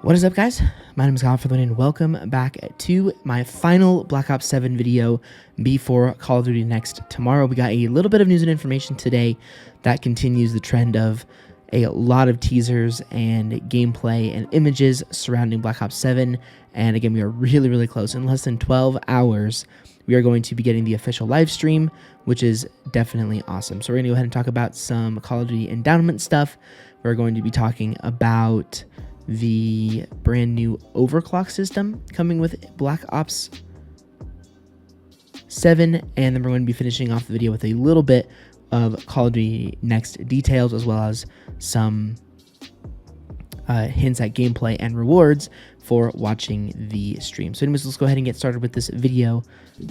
What is up, guys? My name is Kyle FtW and welcome back to my final Black Ops 7 video before Call of Duty Next tomorrow. We got a little bit of news and information today that continues the trend of a lot of teasers and gameplay and images surrounding Black Ops 7. And again, we are really close. In less than 12 hours, we are going to be getting the official live stream, which is definitely awesome. So we're going to go ahead and talk about some Call of Duty endowment stuff. We're going to be talking about the brand new Overclock system coming with Black Ops 7, and then we're going to be finishing off the video with a little bit of Call of Duty Next details, as well as some hints at gameplay and rewards for watching the stream. So anyways, let's go ahead and get started with this video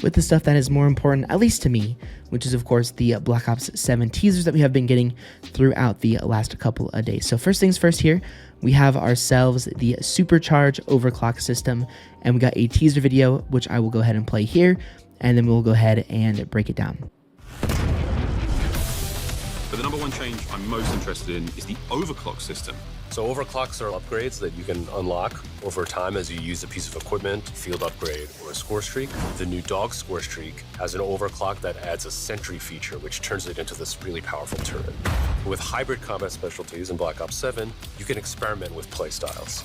with the stuff that is more important, at least to me, which is of course the Black Ops 7 teasers that we have been getting throughout the last couple of days. So first things first here, we have ourselves the supercharged overclock system, and we got a teaser video, which I will go ahead and play here, and then we'll go ahead and break it down. But the number one change I'm most interested in is the overclock system. So overclocks are upgrades that you can unlock over time as you use a piece of equipment, field upgrade, or a score streak. The new dog score streak has an overclock that adds a sentry feature, which turns it into this really powerful turret. With hybrid combat specialties in Black Ops 7, you can experiment with playstyles.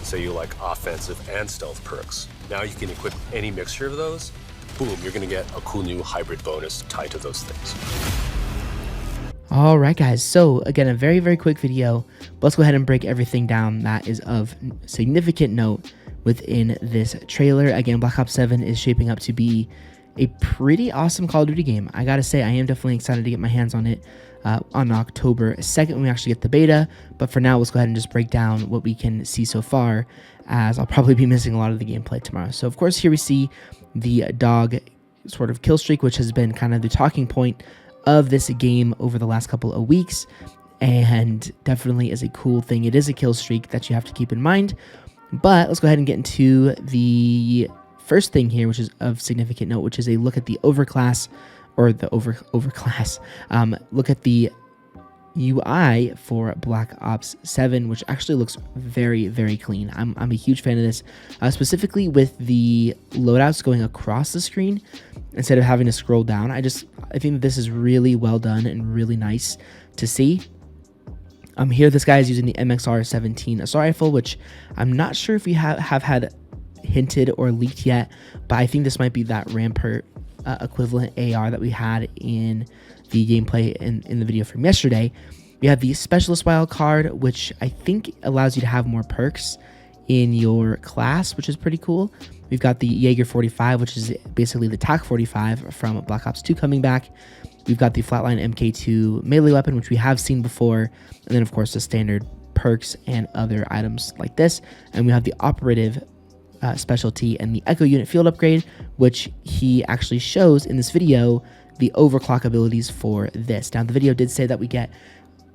Say you like offensive and stealth perks. Now you can equip any mixture of those. Boom, you're gonna get a cool new hybrid bonus tied to those things. All right, guys, so again, a very quick video, but let's go ahead and break everything down that is of significant note within this trailer. Again, Black Ops 7 is shaping up to be a pretty awesome Call of Duty game. I gotta say, I am definitely excited to get my hands on it on October 2nd when we actually get the beta, but for now, let's go ahead and just break down what we can see so far, as I'll probably be missing a lot of the gameplay tomorrow. So of course, here we see the dog sort of kill streak, which has been kind of the talking point of this game over the last couple of weeks, and definitely is a cool thing. It is a kill streak that you have to keep in mind, but let's go ahead and get into the first thing here, which is of significant note, which is a look at the overclass, or the overclass look at the UI for Black Ops 7, which actually looks very clean. I'm a huge fan of this, specifically with the loadouts going across the screen instead of having to scroll down. I think that this is really well done and really nice to see. Here this guy is using the MXR-17 assault rifle, which I'm not sure if we have had hinted or leaked yet, but I think this might be that Rampart equivalent AR that we had in the gameplay in the video from yesterday. We have the Specialist Wild card, which I think allows you to have more perks in your class, which is pretty cool. We've got the Jaeger 45, which is basically the TAC 45 from Black Ops 2 coming back. We've got the Flatline MK2 melee weapon, which we have seen before, and then of course the standard perks and other items like this. And we have the operative specialty and the Echo unit field upgrade, which he actually shows in this video the overclock abilities for this. Now, the video did say that we get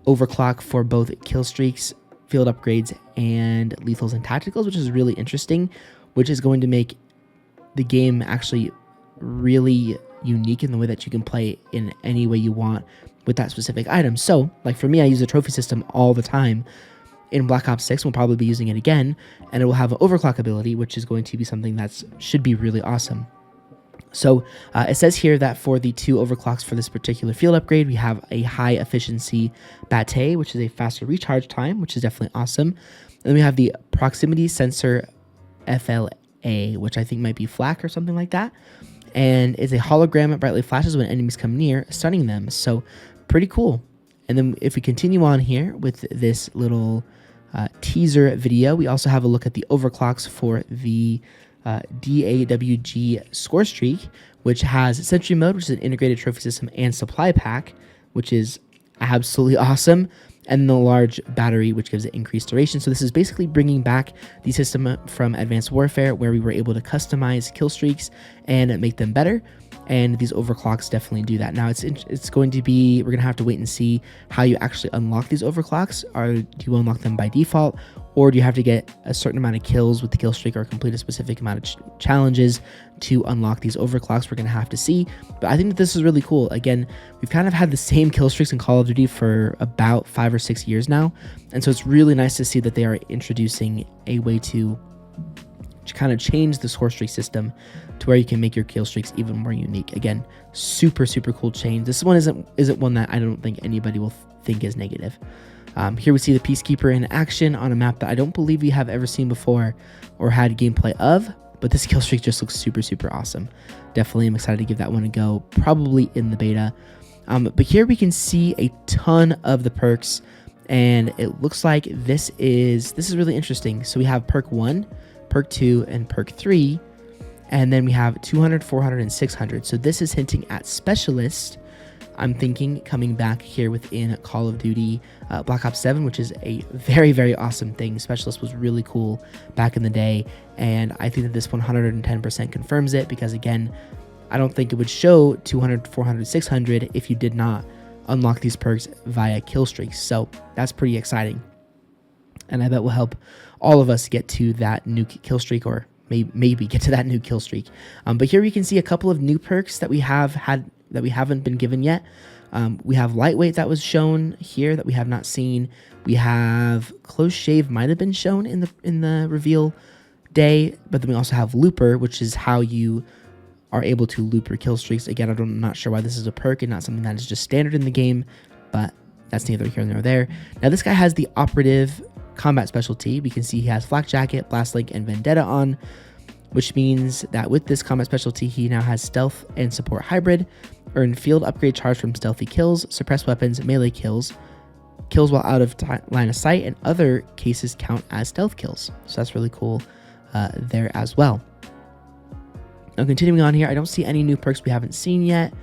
overclock for both kill streaks, field upgrades, and lethals and tacticals, which is really interesting, which is going to make the game actually really unique in the way that you can play in any way you want with that specific item. So, like for me, I use the trophy system all the time. In Black Ops 6, we'll probably be using it again, and it will have an overclock ability, which is going to be something that should be really awesome. So it says here that for the two overclocks for this particular field upgrade, we have a high efficiency Bate, which is a faster recharge time, which is definitely awesome. And then we have the proximity sensor FLA, which I think might be flak or something like that. And it's a hologram that brightly flashes when enemies come near, stunning them. So pretty cool. And then if we continue on here with this little teaser video, we also have a look at the overclocks for the DAWG score streak, which has Sentry Mode, which is an integrated trophy system, and supply pack, which is absolutely awesome, and the large battery, which gives it increased duration. So this is basically bringing back the system from Advanced Warfare, where we were able to customize kill streaks and make them better. and these overclocks definitely do that. Now it's going to be, we're gonna have to wait and see how you actually unlock these overclocks. Do you unlock them by default, or do you have to get a certain amount of kills with the kill streak or complete a specific amount of challenges to unlock these overclocks? We're gonna have to see, but I think that this is really cool. Again, we've kind of had the same kill streaks in Call of Duty for about 5 or 6 years now, and so it's really nice to see that they are introducing a way to kind of change the score streak system to where you can make your kill streaks even more unique. Again, super cool change. This one isn't one that I don't think anybody will think is negative. Here we see the Peacekeeper in action on a map that I don't believe we have ever seen before or had gameplay of, but this kill streak just looks super awesome. Definitely am excited to give that one a go, probably in the beta. But here we can see a ton of the perks, and it looks like this is really interesting. So we have perk 1, perk 2, and perk 3, and then we have 200, 400, and 600. So this is hinting at Specialist. I'm thinking coming back here within Call of Duty Black Ops 7, which is a very awesome thing. Specialist was really cool back in the day, and I think that this 110% confirms it, because again, I don't think it would show 200, 400, 600 if you did not unlock these perks via kill streaks. So that's pretty exciting, and I bet will help all of us get to that new kill streak, or maybe get to that new kill streak. But here we can see a couple of new perks that we have had that we haven't been given yet. We have Lightweight that was shown here that we have not seen. We have Close Shave, might have been shown in the reveal day, but then we also have Looper, which is how you are able to loop your kill streaks. Again, I'm not sure why this is a perk and not something that is just standard in the game, but that's neither here nor there. Now this guy has the operative combat specialty. We can see he has Flak Jacket, Blast Link, and Vendetta on, which means that with this combat specialty, he now has Stealth and Support Hybrid, earn field upgrade charge from stealthy kills, suppress weapons, melee kills while out of line of sight, and other cases count as stealth kills. So that's really cool there as well. Now continuing on here, I don't see any new perks we haven't seen yet.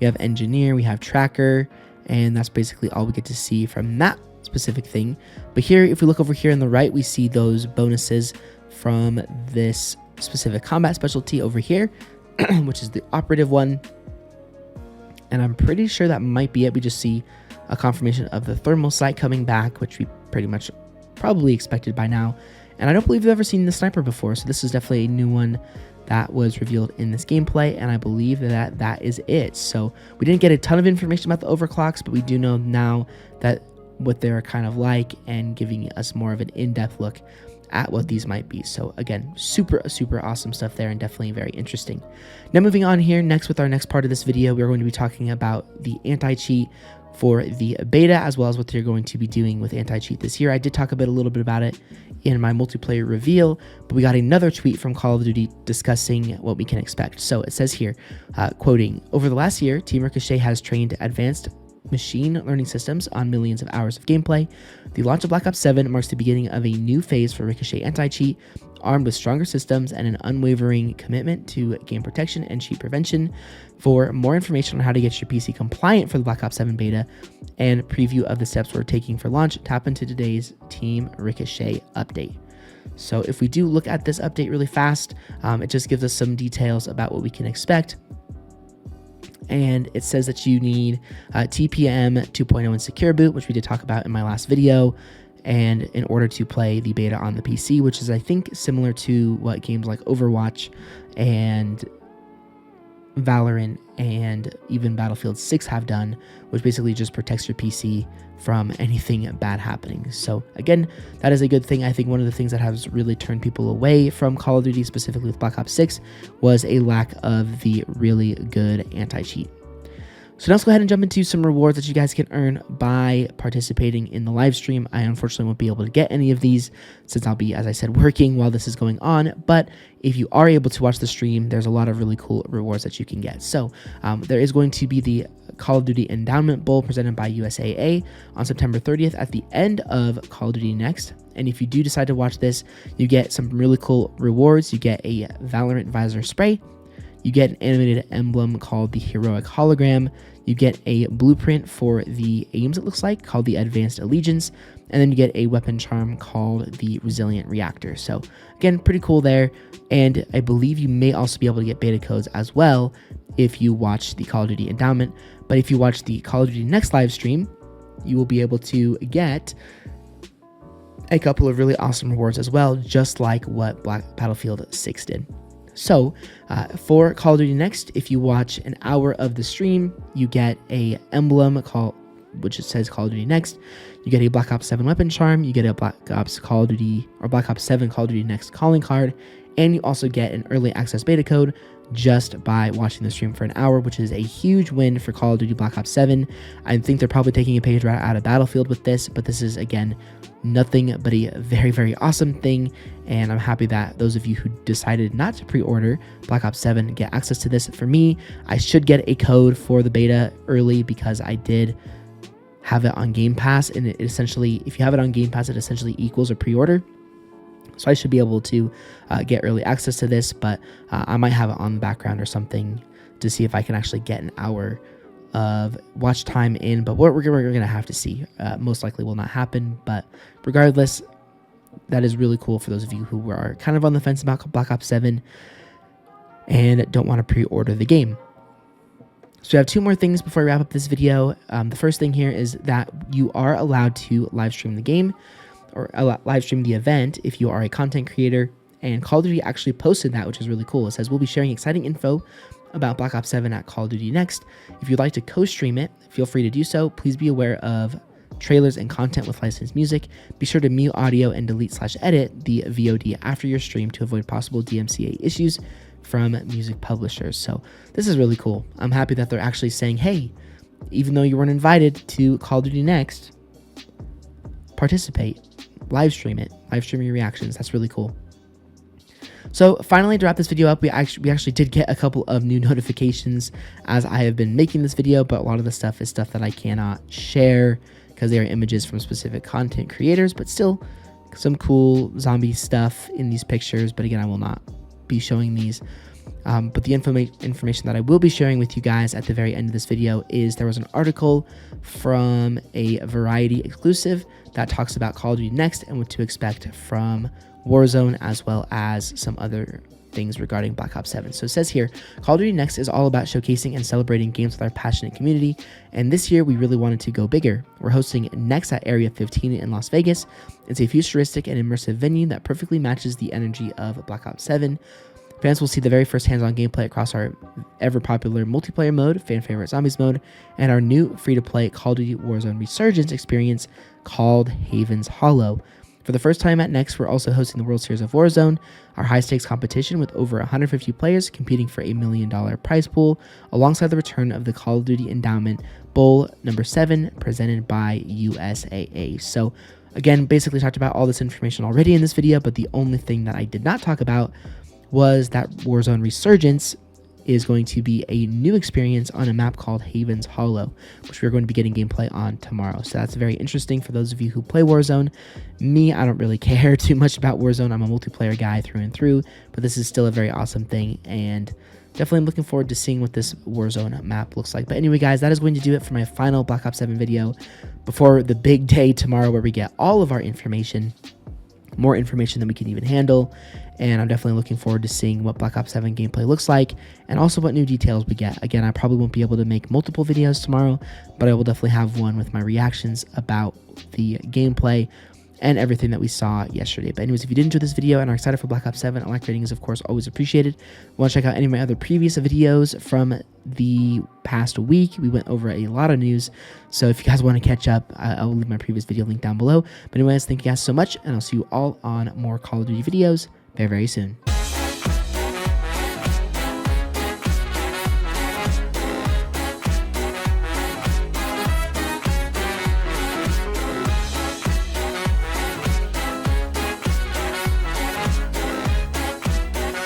We have Engineer, we have Tracker, and that's basically all we get to see from that specific thing. But here, if we look over here on the right, we see those bonuses from this specific combat specialty over here, which is the operative one, and I'm pretty sure that might be it. We just see a confirmation of the thermal sight coming back, which we pretty much probably expected by now, and I don't believe we've ever seen the sniper before, so this is definitely a new one that was revealed in this gameplay, and I believe that is it. So we didn't get a ton of information about the overclocks, but we do know now that what they're kind of like, and giving us more of an in-depth look at what these might be. So again, super awesome stuff there, and definitely very interesting. Now moving on here, next with our next part of this video, we're going to be talking about the anti-cheat for the beta, as well as what they're going to be doing with anti-cheat this year. I did talk a little bit about it in my multiplayer reveal, but we got another tweet from Call of Duty discussing what we can expect. So it says here, quoting, "Over the last year, Team Ricochet has trained advanced machine learning systems on millions of hours of gameplay. The launch of Black Ops 7 marks the beginning of a new phase for Ricochet anti-cheat, armed with stronger systems and an unwavering commitment to game protection and cheat prevention. For more information on how to get your PC compliant for the Black Ops 7 beta and preview of the steps we're taking for launch, tap into today's Team Ricochet update." So if we do look at this update really fast, it just gives us some details about what we can expect. And it says that you need TPM 2.0 and Secure Boot, which we did talk about in my last video, and in order to play the beta on the PC, which is, I think, similar to what games like Overwatch and Valorant and even Battlefield 6 have done, which basically just protects your PC from anything bad happening. So again, that is a good thing. I think one of the things that has really turned people away from Call of Duty, specifically with Black Ops 6, was a lack of the really good anti-cheat. So now let's go ahead and jump into some rewards that you guys can earn by participating in the live stream. I unfortunately won't be able to get any of these since I'll be, as I said, working while this is going on. But if you are able to watch the stream, there's a lot of really cool rewards that you can get. So there is going to be the Call of Duty Endowment Bowl presented by USAA on September 30th at the end of Call of Duty Next. And if you do decide to watch this, you get some really cool rewards. You get a Valorant Visor Spray. You get an animated emblem called the Heroic Hologram. You get a blueprint for the aims, it looks like, called the Advanced Allegiance. And then you get a weapon charm called the Resilient Reactor. So again, pretty cool there. And I believe you may also be able to get beta codes as well if you watch the Call of Duty Endowment. But if you watch the Call of Duty Next live stream, you will be able to get a couple of really awesome rewards as well, just like what Battlefield 6 did. So for Call of Duty Next, if you watch an hour of the stream, you get a emblem which it says Call of Duty Next. You get a Black Ops 7 weapon charm. You get a Black Ops 7 Call of Duty Next calling card, and you also get an early access beta code just by watching the stream for an hour, which is a huge win for Call of Duty Black Ops 7. I think they're probably taking a page right out of Battlefield with this, but this is, again, nothing but a very, very awesome thing, and I'm happy that those of you who decided not to pre-order Black Ops 7 get access to this. For me, I should get a code for the beta early because I did have it on Game Pass, and it essentially, if you have it on Game Pass, it essentially equals a pre-order. So I should be able to get early access to this, but I might have it on the background or something to see if I can actually get an hour of watch time in, but we're going to have to see. Most likely will not happen, but regardless, that is really cool for those of you who are kind of on the fence about Black Ops 7 and don't want to pre-order the game. So we have two more things before I wrap up this video. The first thing here is that you are allowed to live stream the game or live stream the event if you are a content creator, and Call of Duty actually posted that, which is really cool. It says, we'll be sharing exciting info about Black Ops 7 at Call of Duty Next. If you'd like to co-stream it, feel free to do so. Please be aware of trailers and content with licensed music. Be sure to mute audio and delete/edit the VOD after your stream to avoid possible DMCA issues from music publishers. So this is really cool. I'm happy that they're actually saying, hey, even though you weren't invited to Call of Duty Next, participate, live stream your reactions. That's really cool. So finally, to wrap this video up, we actually did get a couple of new notifications as I have been making this video, but a lot of the stuff is stuff that I cannot share because they are images from specific content creators, but still some cool zombie stuff in these pictures. But again, I will not be showing these. But the information that I will be sharing with you guys at the very end of this video is there was an article from a Variety exclusive that talks about Call of Duty Next and what to expect from Warzone, as well as some other things regarding Black Ops 7. So it says here, Call of Duty Next is all about showcasing and celebrating games with our passionate community, and this year we really wanted to go bigger. We're hosting Next at Area 15 in Las Vegas. It's a futuristic and immersive venue that perfectly matches the energy of Black Ops 7. Fans will see the very first hands-on gameplay across our ever-popular multiplayer mode, fan-favorite Zombies mode, and our new free-to-play Call of Duty Warzone Resurgence experience called Haven's Hollow. For the first time at Next, we're also hosting the World Series of Warzone, our high-stakes competition with over 150 players competing for $1 million prize pool, alongside the return of the Call of Duty Endowment Bowl number 7, presented by USAA. So, again, basically talked about all this information already in this video, but the only thing that I did not talk about was that Warzone Resurgence is going to be a new experience on a map called Haven's Hollow, which we're going to be getting gameplay on tomorrow. So that's very interesting for those of you who play Warzone. Me, I don't really care too much about Warzone. I'm a multiplayer guy through and through, but this is still a very awesome thing, and definitely I'm looking forward to seeing what this Warzone map looks like. But anyway, guys, that is going to do it for my final Black Ops 7 video before the big day tomorrow, where we get all of our information, more information than we can even handle. And I'm definitely looking forward to seeing what Black Ops 7 gameplay looks like, and also what new details we get. Again, I probably won't be able to make multiple videos tomorrow, but I will definitely have one with my reactions about the gameplay and everything that we saw yesterday. But anyways, if you did enjoy this video and are excited for Black Ops 7, a like rating is of course always appreciated. Want to check out any of my other previous videos from the past week? We went over a lot of news, so if you guys want to catch up, I will leave my previous video link down below. But anyways, thank you guys so much, and I'll see you all on more Call of Duty videos very, very soon.